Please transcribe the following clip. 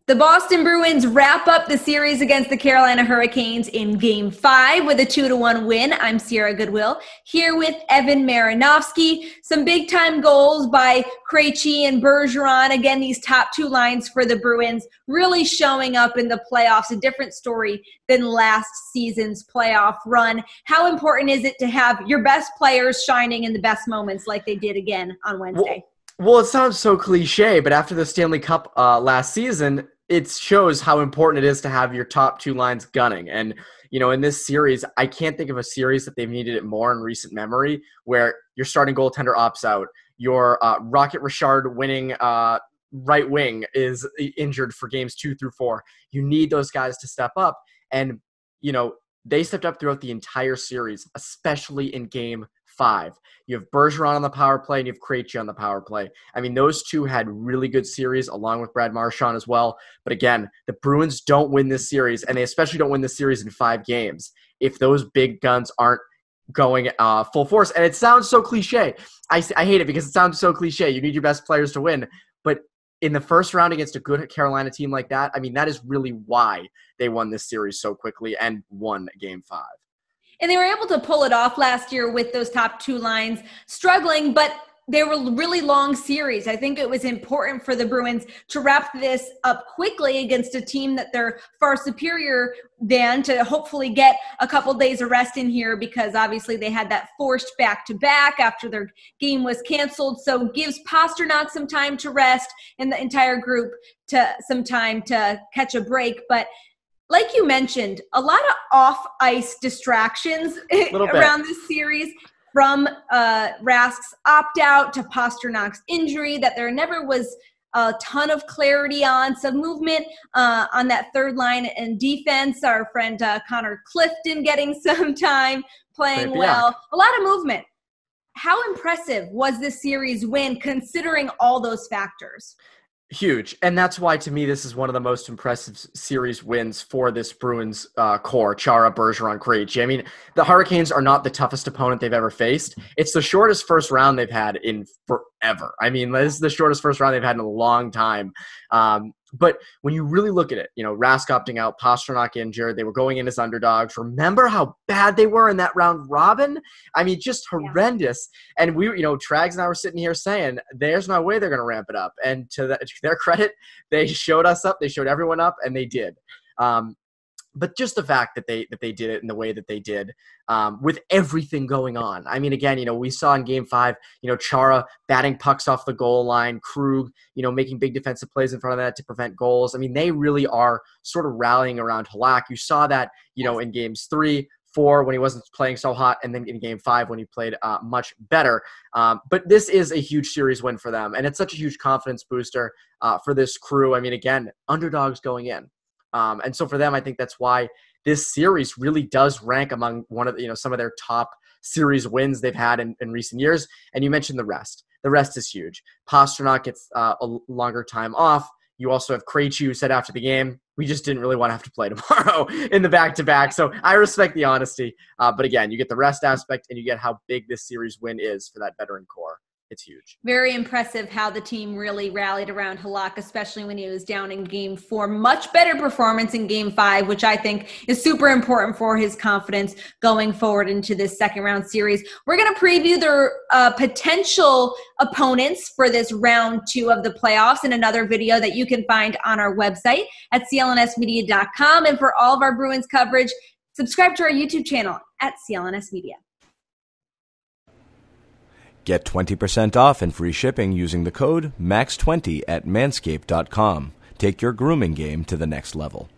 The Boston Bruins wrap up the series against the Carolina Hurricanes in Game 5 with a 2-1 win. I'm Sierra Goodwill, here with Evan Marinofsky. Some big-time goals by Krejci and Bergeron. Again, these top two lines for the Bruins really showing up in the playoffs, a different story than last season's playoff run. How important is it to have your best players shining in the best moments like they did again on Wednesday? Well, it sounds so cliche, but after the Stanley Cup last season, it shows how important it is to have your top two lines gunning. And, in this series, I can't think of a series that they've needed it more in recent memory, where your starting goaltender opts out, your Rocket Richard winning right wing is injured for games 2 through 4. You need those guys to step up. And, they stepped up throughout the entire series, especially in Game 5. You have Bergeron on the power play and you have Krejci on the power play. I mean, those two had really good series along with Brad Marchand as well. But again, the Bruins don't win this series, and they especially don't win this series in 5 games if those big guns aren't going full force. And it sounds so cliche. I hate it because it sounds so cliche. You need your best players to win. But in the first round against a good Carolina team like that, I mean, that is really why they won this series so quickly and won Game 5. And they were able to pull it off last year with those top two lines struggling, but they were really long series. I think it was important for the Bruins to wrap this up quickly against a team that they're far superior than, to hopefully get a couple days of rest in here, because obviously they had that forced back-to-back after their game was canceled. So gives Pastrnak some time to rest and the entire group to some time to catch a break. But like you mentioned, a lot of off-ice distractions around this series, from Rask's opt-out to Pasternak's injury that there never was a ton of clarity on. Some movement on that third line and defense. Our friend Connor Clifton getting some time, playing well. A lot of movement. How impressive was this series win considering all those factors? Huge. And that's why, to me, this is one of the most impressive series wins for this Bruins core, Chara, Bergeron, Krejci. I mean, the Hurricanes are not the toughest opponent they've ever faced. It's the shortest first round they've had in forever. I mean, this is the shortest first round they've had in a long time. But when you really look at it, Rask opting out, Pastrnak injured, they were going in as underdogs. Remember how bad they were in that round robin? I mean, just horrendous. Yeah. And we, Trags and I were sitting here saying, there's no way they're going to ramp it up. And to their credit, they showed us up, they showed everyone up, and they did. But just the fact that they did it in the way that they did, with everything going on. I mean, again, we saw in Game 5, Chara batting pucks off the goal line, Krug, making big defensive plays in front of that to prevent goals. I mean, they really are sort of rallying around Halak. You saw that, in Games 3, 4 when he wasn't playing so hot, and then in Game 5 when he played much better. But this is a huge series win for them, and it's such a huge confidence booster for this crew. I mean, again, underdogs going in. And so for them, I think that's why this series really does rank among one of some of their top series wins they've had in recent years. And you mentioned the rest. The rest is huge. Pastrnak gets a longer time off. You also have Krejci, who said after the game, we just didn't really want to have to play tomorrow in the back-to-back. So I respect the honesty. But again, you get the rest aspect, and you get how big this series win is for that veteran core. It's huge. Very impressive how the team really rallied around Halak, especially when he was down in Game 4. Much better performance in Game 5, which I think is super important for his confidence going forward into this second round series. We're going to preview their potential opponents for this round 2 of the playoffs in another video that you can find on our website at clnsmedia.com. And for all of our Bruins coverage, subscribe to our YouTube channel at CLNS Media. Get 20% off and free shipping using the code MAX20 at manscaped.com. Take your grooming game to the next level.